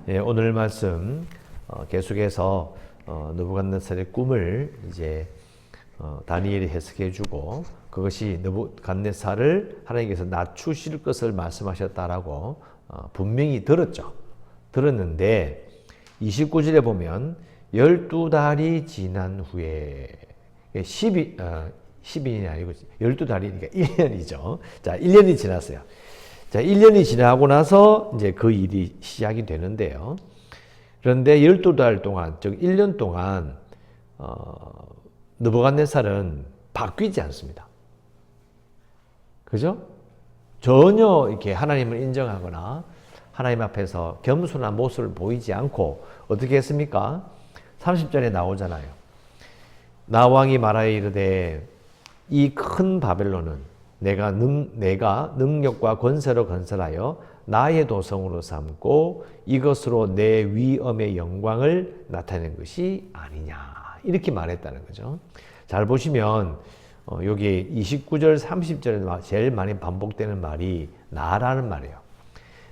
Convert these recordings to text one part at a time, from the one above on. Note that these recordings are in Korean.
예, 오늘 말씀 계속해서 느부갓네살의 꿈을 이제 다니엘이 해석해주고 그것이 느부갓네살을 하나님께서 낮추실 것을 말씀하셨다라고 분명히 들었는데 29절에 보면 12달이 지난 후에 10인이 아니고 12달이니까 1년이죠. 자, 1년이 지났어요. 자, 1년이 지나고 나서 이제 그 일이 시작이 되는데요. 그런데 12달 동안, 즉 1년 동안 느부갓네살은 바뀌지 않습니다. 그죠? 전혀 이렇게 하나님을 인정하거나 하나님 앞에서 겸손한 모습을 보이지 않고 어떻게 했습니까? 30절에 나오잖아요. 나 왕이 말하여 이르되 이 큰 바벨론은 내가 능력과 권세로 건설하여 나의 도성으로 삼고 이것으로 내 위엄의 영광을 나타낸 것이 아니냐. 이렇게 말했다는 거죠. 잘 보시면 여기 29절, 30절에 제일 많이 반복되는 말이 나라는 말이에요.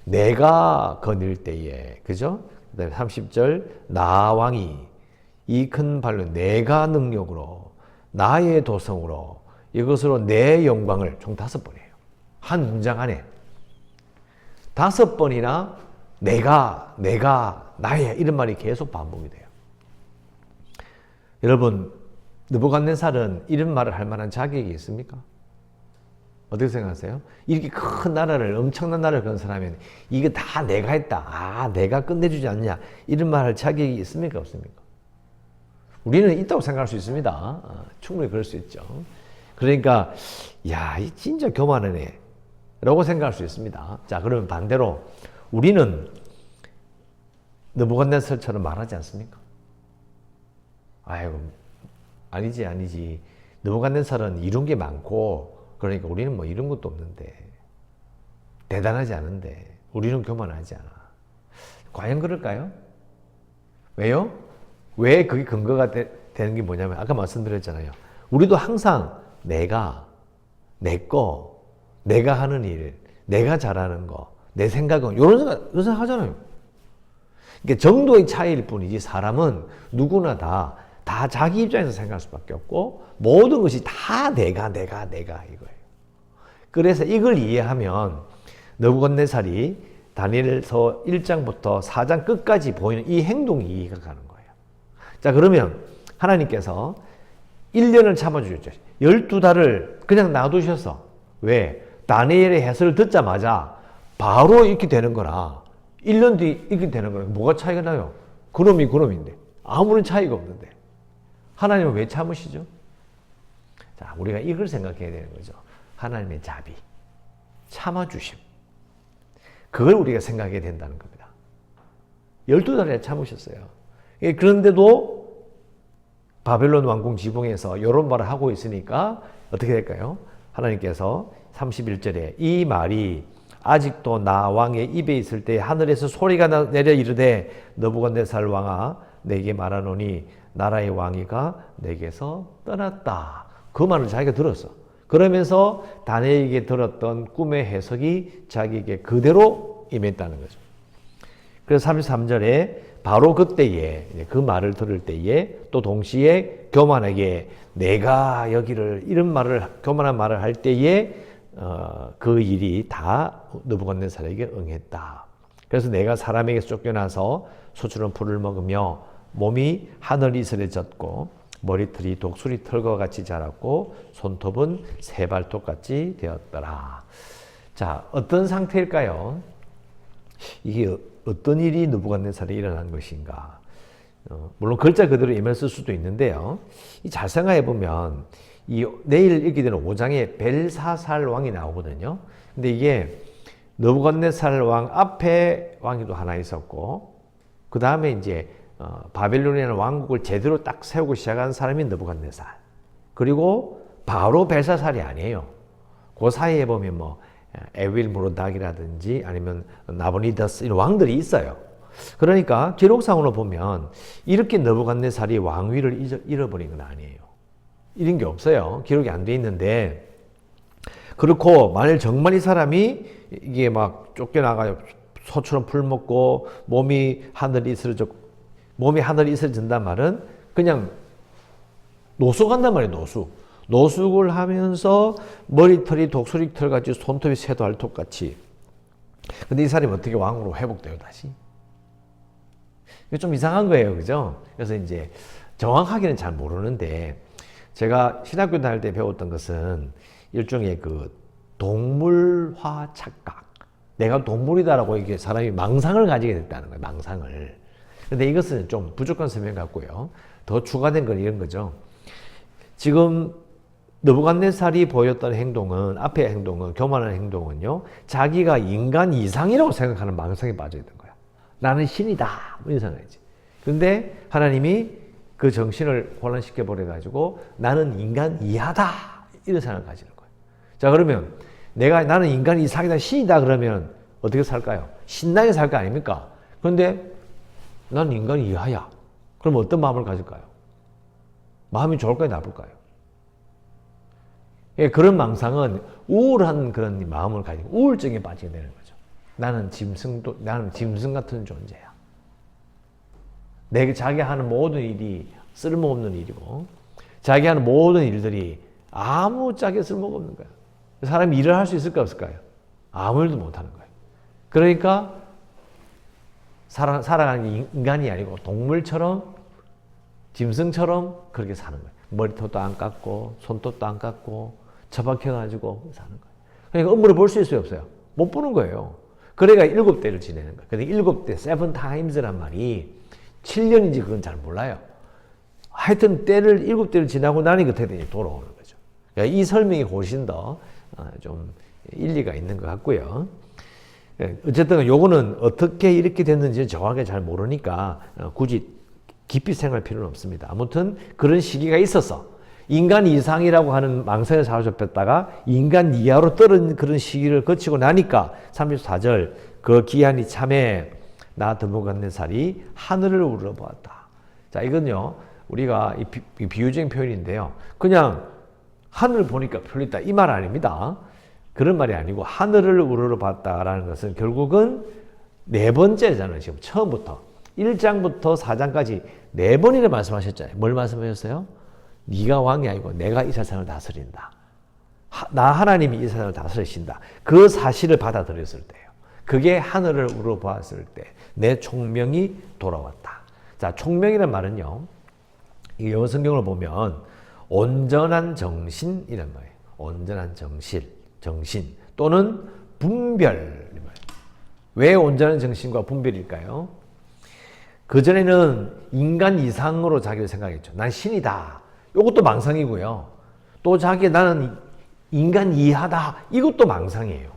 내가 거닐 때에, 그죠? 그 다음에 30절, 나 왕이 이 큰 바벨론 내가 능력으로 나의 도성으로 이것으로 내 영광을 총 5번이에요. 한 문장 안에 5번이나 내가 나의 이런 말이 계속 반복이 돼요. 여러분, 느부갓네살은 이런 말을 할 만한 자격이 있습니까? 어떻게 생각하세요? 이렇게 큰 나라를, 엄청난 나라를 건설하면 이거 다 내가 했다. 아, 내가 끝내주지 않냐. 이런 말 할 자격이 있습니까? 없습니까? 우리는 있다고 생각할 수 있습니다. 충분히 그럴 수 있죠. 그러니까 야, 이 진짜 교만하네 라고 생각할 수 있습니다. 자, 그러면 반대로 우리는 느부갓네살처럼 말하지 않습니까? 아이고, 아니지. 느부갓네살은 이룬 게 많고 그러니까 우리는 뭐 이런 것도 없는데 대단하지 않은데 우리는 교만하지 않아. 과연 그럴까요? 왜요? 왜 그게 근거가 되는 게 뭐냐면 아까 말씀드렸잖아요. 우리도 항상 내가, 내 거, 내가 하는 일, 내가 잘하는 거, 내 생각은 이런 생각 하잖아요. 그러니까 정도의 차이일 뿐이지 사람은 누구나 다 자기 입장에서 생각할 수밖에 없고 모든 것이 다 내가 이거예요. 그래서 이걸 이해하면 느부갓네살이 다니엘서 1장부터 4장 끝까지 보이는 이 행동이 이해가 가는 거예요. 자, 그러면 하나님께서 1년을 참아주셨죠. 12달을 그냥 놔두셨어. 왜? 다니엘의 해설을 듣자마자 바로 이렇게 되는 거라 1년 뒤 이렇게 되는 거라 뭐가 차이가 나요? 그놈이 그놈인데 아무런 차이가 없는데 하나님은 왜 참으시죠? 자, 우리가 이걸 생각해야 되는 거죠. 하나님의 자비, 참아주심. 그걸 우리가 생각해야 된다는 겁니다. 12달에 참으셨어요. 그런데도 바벨론 왕궁 지붕에서 이런 말을 하고 있으니까 어떻게 될까요? 하나님께서 31절에 이 말이 아직도 나 왕의 입에 있을 때 하늘에서 소리가 내려 이르되 느부갓네살 왕아 내게 말하노니 나라의 왕위가 내게서 떠났다. 그 말을 자기가 들었어. 그러면서 다니엘에게 들었던 꿈의 해석이 자기에게 그대로 임했다는 거죠. 그래서 33절에 바로 그때에 그 말을 들을 때에 또 동시에 교만하게 내가 여기를 이런 말을 교만한 말을 할 때에 그 일이 다 느부갓네살에게 응했다. 그래서 내가 사람에게서 쫓겨나서 소출은 풀을 먹으며 몸이 하늘 이슬에 젖고 머리털이 독수리 털과 같이 자랐고 손톱은 새발톱 같이 되었더라. 자, 어떤 상태일까요? 이게 어떤 일이 느부갓네살에 일어난 것인가? 물론 글자 그대로 임했을 수도 있는데요. 잘 생각해 보면 내일 읽게 되는 5장에 벨사살 왕이 나오거든요. 근데 이게 느부갓네살 왕 앞에 왕이 또 하나 있었고 그 다음에 이제 바벨론이라는 왕국을 제대로 딱 세우고 시작한 사람이 느부갓네살. 그리고 바로 벨사살이 아니에요. 그 사이에 보면 뭐 에윌 무로닥이라든지 아니면 나보니더스 이런 왕들이 있어요. 그러니까 기록상으로 보면 이렇게 느부갓네살이 왕위를 잃어버린 건 아니에요. 이런 게 없어요. 기록이 안 돼 있는데 그렇고 만일 정말 이 사람이 이게 막 쫓겨나가 소처럼 풀 먹고 몸이 하늘이 이스러진단 말은 그냥 노숙 한단 말이에요. 노숙을 하면서 머리털이 독수리털 같이 손톱이 새도 알톱 같이. 근데 이 사람이 어떻게 왕으로 회복돼요, 다시? 이거 좀 이상한 거예요, 그죠? 그래서 이제 정확하게는 잘 모르는데 제가 신학교 다닐 때 배웠던 것은 일종의 그 동물화 착각. 내가 동물이다라고 이게 사람이 망상을 가지게 됐다는 거예요, 망상을. 근데 이것은 좀 부족한 설명 같고요. 더 추가된 건 이런 거죠. 지금 느부갓네살이 보였던 행동은, 앞의 행동은, 교만한 행동은요, 자기가 인간 이상이라고 생각하는 망상에 빠져 있는 거야. 나는 신이다. 이런 생각이지. 근데 하나님이 그 정신을 혼란시켜 버려가지고 나는 인간 이하다. 이런 생각을 가지는 거예요. 자, 그러면 나는 인간 이상이다, 신이다 그러면 어떻게 살까요? 신나게 살 거 아닙니까? 그런데 나는 인간 이하야. 그럼 어떤 마음을 가질까요? 마음이 좋을까요? 나쁠까요? 예, 그런 망상은 우울한 그런 마음을 가지고 우울증에 빠지게 되는 거죠. 나는 짐승 같은 존재야. 자기 하는 모든 일이 쓸모없는 일이고, 자기 하는 모든 일들이 아무짝에 쓸모가 없는 거야. 사람이 일을 할 수 있을까 없을까요? 아무 일도 못 하는 거예요. 그러니까 살아가는 인간이 아니고 동물처럼, 짐승처럼 그렇게 사는 거예요. 머리털도 안 깎고 손톱도 안 깎고 처박혀가지고 사는 거예요. 그러니까 업무를 볼 수 있어요, 없어요? 못 보는 거예요. 그러니까 7대를 지내는 거예요. 그러니까 7대, 7 times란 말이 7년인지 그건 잘 몰라요. 하여튼 7대를 지나고 나니 그때 돌아오는 거죠. 그러니까 이 설명이 훨씬 더 좀 일리가 있는 것 같고요. 어쨌든 요거는 어떻게 이렇게 됐는지 정확하게 잘 모르니까 굳이 깊이 생각할 필요는 없습니다. 아무튼 그런 시기가 있어서 인간 이상이라고 하는 망상에 사로잡혔다가 인간 이하로 떨어진 그런 시기를 거치고 나니까 34절 그 기한이 참에 나 느부갓네살이 하늘을 우러보았다. 자, 이건요 우리가 이 비유적인 표현인데요. 그냥 하늘을 보니까 별있다 이 말 아닙니다. 그런 말이 아니고 하늘을 우러러봤다라는 것은 결국은 4번째잖아요. 지금 처음부터 1장부터 4장까지 4번이나 말씀하셨잖아요. 뭘 말씀하셨어요? 네가 왕이 아니고 내가 이 세상을 다스린다. 나 하나님이 이 세상을 다스리신다. 그 사실을 받아들였을 때예요. 그게 하늘을 우러보았을 때 내 총명이 돌아왔다. 자, 총명이란 말은요. 이 영어 성경을 보면 온전한 정신이란 말이에요. 온전한 정신 또는 분별. 왜 온전한 정신과 분별일까요? 그전에는 인간 이상으로 자기를 생각했죠. 난 신이다. 이것도 망상이고요. 또 나는 인간 이하다. 이것도 망상이에요.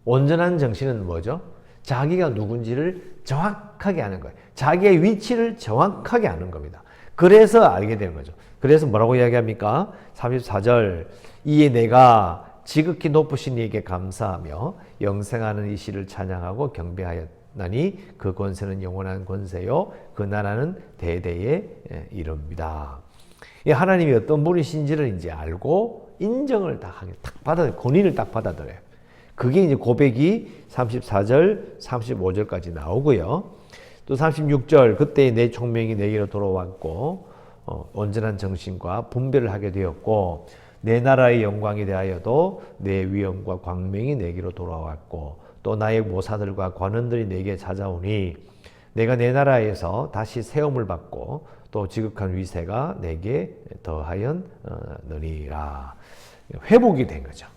온전한 정신은 뭐죠? 자기가 누군지를 정확하게 아는 거예요. 자기의 위치를 정확하게 아는 겁니다. 그래서 알게 되는 거죠. 그래서 뭐라고 이야기합니까? 34절 이에 내가 지극히 높으신 이에게 감사하며 영생하는 이시를 찬양하고 경배하였나니 그 권세는 영원한 권세요 그 나라는 대대에 이릅니다. 하나님이 어떤 분이신지를 이제 알고 인정을 권위를 딱 받아들여요. 그게 이제 고백이 34절, 35절까지 나오고요. 또 36절 그때 내 총명이 내게로 돌아왔고 온전한 정신과 분별을 하게 되었고 내 나라의 영광이 대하여도 내 위엄과 광명이 내게로 돌아왔고 또 나의 모사들과 관원들이 내게 찾아오니 내가 내 나라에서 다시 세움을 받고 또 지극한 위세가 내게 더하였느니라. 회복이 된 거죠.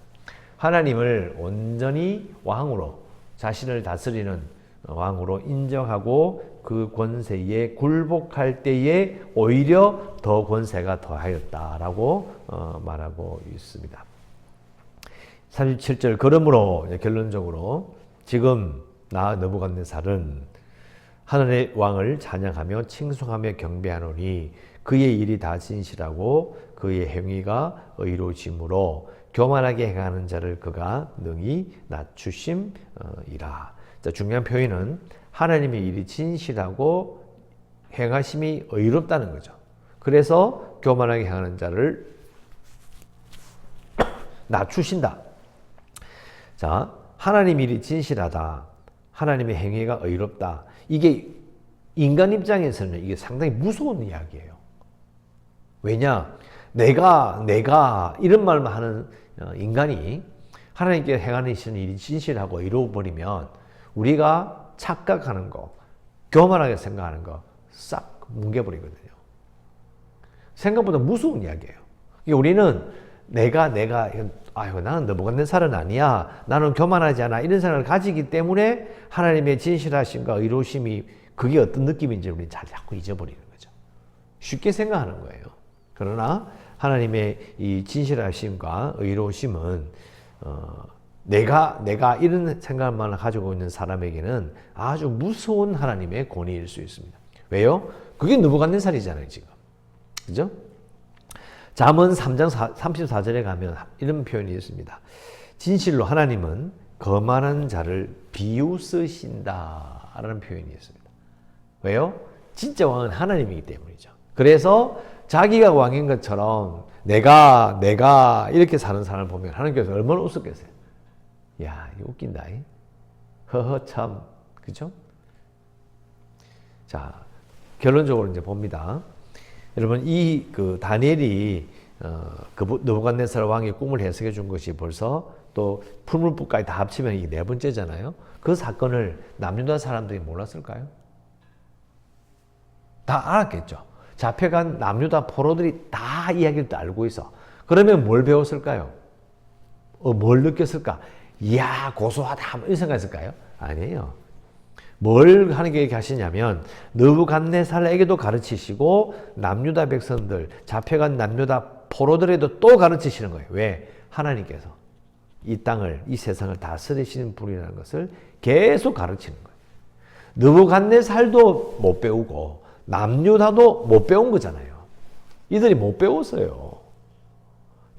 하나님을 온전히 왕으로 자신을 다스리는 왕으로 인정하고 그 권세에 굴복할 때에 오히려 더 권세가 더하였다라고 말하고 있습니다. 37절 그러므로 결론적으로 지금 나 느부갓네살은 하늘의 왕을 찬양하며 칭송하며 경배하노니 그의 일이 다 진실하고 그의 행위가 의로우심으로 교만하게 행하는 자를 그가 능히 낮추심이라. 자, 중요한 표현은 하나님의 일이 진실하고 행하심이 의롭다는 거죠. 그래서 교만하게 행하는 자를 낮추신다. 자, 하나님 일이 진실하다. 하나님의 행위가 의롭다. 이게 인간 입장에서는 이게 상당히 무서운 이야기예요. 왜냐? 내가 이런 말만 하는 인간이 하나님께 행하시는 일이 진실하고 이루어버리면 우리가 착각하는 거, 교만하게 생각하는 거 싹 뭉개버리거든요. 생각보다 무서운 이야기예요. 우리는 나는 느부갓네살은 아니야. 나는 교만하지 않아. 이런 생각을 가지기 때문에 하나님의 진실하심과 의로우심이 그게 어떤 느낌인지 우리는 자꾸 잊어버리는 거죠. 쉽게 생각하는 거예요. 그러나 하나님의 이 진실하심과 의로우심은 내가 이런 생각만 가지고 있는 사람에게는 아주 무서운 하나님의 권위일 수 있습니다. 왜요? 그게 느부갓네살이잖아요, 지금. 그죠? 잠언 3장 34절에 가면 이런 표현이 있습니다. 진실로 하나님은 거만한 자를 비웃으신다 라는 표현이 있습니다. 왜요? 진짜 왕은 하나님이기 때문이죠. 그래서 자기가 왕인 것처럼 내가 이렇게 사는 사람을 보면 하나님께서 얼마나 웃었겠어요. 야, 이거 웃긴다. 허허 참. 그죠? 자, 결론적으로 이제 봅니다. 여러분, 다니엘이 느부갓네살 왕의 꿈을 해석해 준 것이 벌써 또 풀물부까지 다 합치면 이게 네 번째잖아요. 그 사건을 남유다 사람들이 몰랐을까요? 다 알았겠죠. 잡혀간 남유다 포로들이 다 이야기를 알고 있어. 그러면 뭘 배웠을까요? 뭘 느꼈을까? 이야, 고소하다. 이런 생각했을까요? 아니에요. 뭘 하나님께 하시냐면 느부갓네살에게도 가르치시고 남유다 백성들, 잡혀간 남유다 포로들에도 또 가르치시는 거예요. 왜? 하나님께서 이 땅을, 이 세상을 다스리시는 분이라는 것을 계속 가르치는 거예요. 느부갓네살도 못 배우고 남유다도 못 배운 거잖아요. 이들이 못 배웠어요.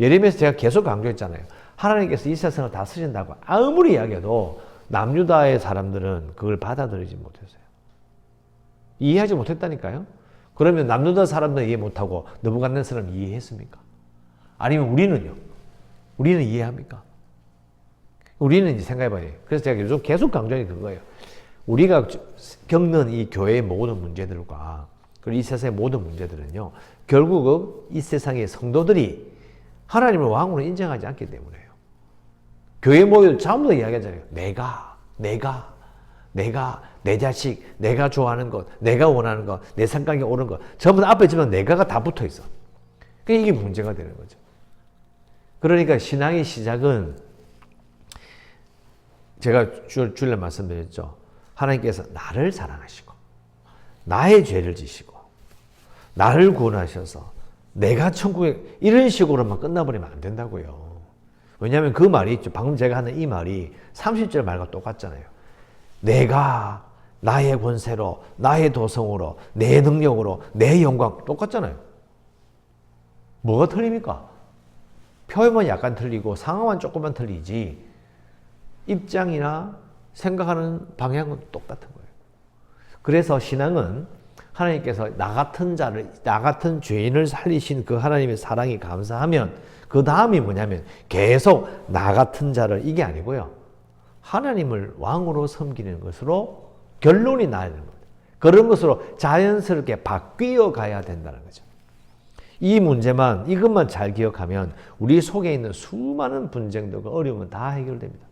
예레미야에서 제가 계속 강조했잖아요. 하나님께서 이 세상을 다스린다고 아무리 이야기해도 남유다의 사람들은 그걸 받아들이지 못했어요. 이해하지 못했다니까요. 그러면 남유다 사람들은 이해 못하고 느부갓네살은 이해했습니까? 아니면 우리는요? 우리는 이해합니까? 우리는 이제 생각해봐야 돼요. 그래서 제가 요즘 계속 강조하는 게 그거예요. 우리가 겪는 이 교회의 모든 문제들과 그리고 이 세상의 모든 문제들은요, 결국은 이 세상의 성도들이 하나님을 왕으로 인정하지 않기 때문에요. 교회 모여도 전부 다 이야기하잖아요. 내가, 내 자식, 내가 좋아하는 것, 내가 원하는 것, 내 생각이 옳은 것, 전부 다 앞에 지면 내가가 다 붙어 있어. 그러니까 이게 문제가 되는 거죠. 그러니까 신앙의 시작은 제가 주일날 말씀드렸죠. 하나님께서 나를 사랑하시고 나의 죄를 지시고 나를 구원하셔서 내가 천국에 이런 식으로만 끝나버리면 안 된다고요. 왜냐하면 그 말이 있죠. 방금 제가 하는 이 말이 30절 말과 똑같잖아요. 내가 나의 권세로 나의 도성으로 내 능력으로 내 영광 똑같잖아요. 뭐가 틀립니까? 표현만 약간 틀리고 상황만 조금만 틀리지 입장이나 생각하는 방향은 똑같은 거예요. 그래서 신앙은 하나님께서 나 같은 죄인을 살리신 그 하나님의 사랑이 감사하면 그 다음이 뭐냐면 계속 나 같은 자를 이게 아니고요. 하나님을 왕으로 섬기는 것으로 결론이 나야 되는 거예요. 그런 것으로 자연스럽게 바뀌어 가야 된다는 거죠. 이것만 잘 기억하면 우리 속에 있는 수많은 분쟁들과 어려움은 다 해결됩니다.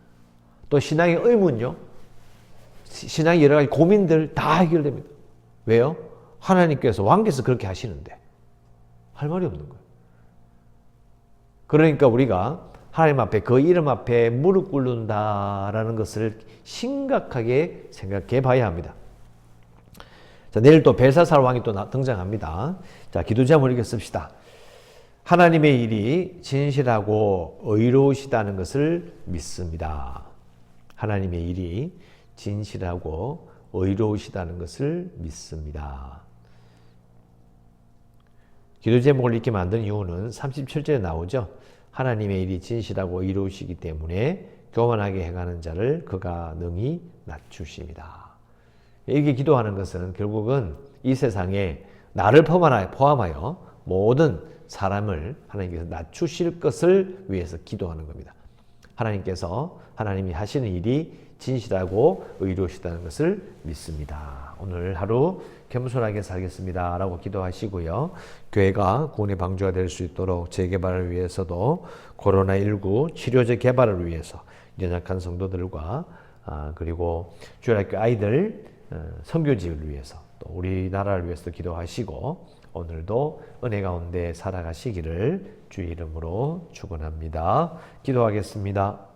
또 신앙의 의문요. 신앙의 여러 가지 고민들 다 해결됩니다. 왜요? 하나님께서 왕께서 그렇게 하시는데 할 말이 없는 거예요. 그러니까 우리가 하나님 앞에 그 이름 앞에 무릎 꿇는다라는 것을 심각하게 생각해 봐야 합니다. 자, 내일 또 벨사살 왕이 또 등장합니다. 자, 기도 제목을 이렇게 씁시다. 하나님의 일이 진실하고 의로우시다는 것을 믿습니다. 하나님의 일이 진실하고 의로우시다는 것을 믿습니다. 기도 제목을 이렇게 만든 이유는 37절에 나오죠. 하나님의 일이 진실하고 의로우시기 때문에 교만하게 행하는 자를 그가 능히 낮추십니다. 이렇게 기도하는 것은 결국은 이 세상에 나를 포함하여 모든 사람을 하나님께서 낮추실 것을 위해서 기도하는 겁니다. 하나님께서 하나님이 하시는 일이 진실하고 의로우시다는 것을 믿습니다. 오늘 하루 겸손하게 살겠습니다 라고 기도하시고요. 교회가 구원의 방주가 될 수 있도록 재개발을 위해서도 코로나19 치료제 개발을 위해서 연약한 성도들과 그리고 주일학교 아이들 선교지를 위해서 또 우리나라를 위해서 기도하시고 오늘도 은혜 가운데 살아가시기를 주의 이름으로 축원합니다. 기도하겠습니다.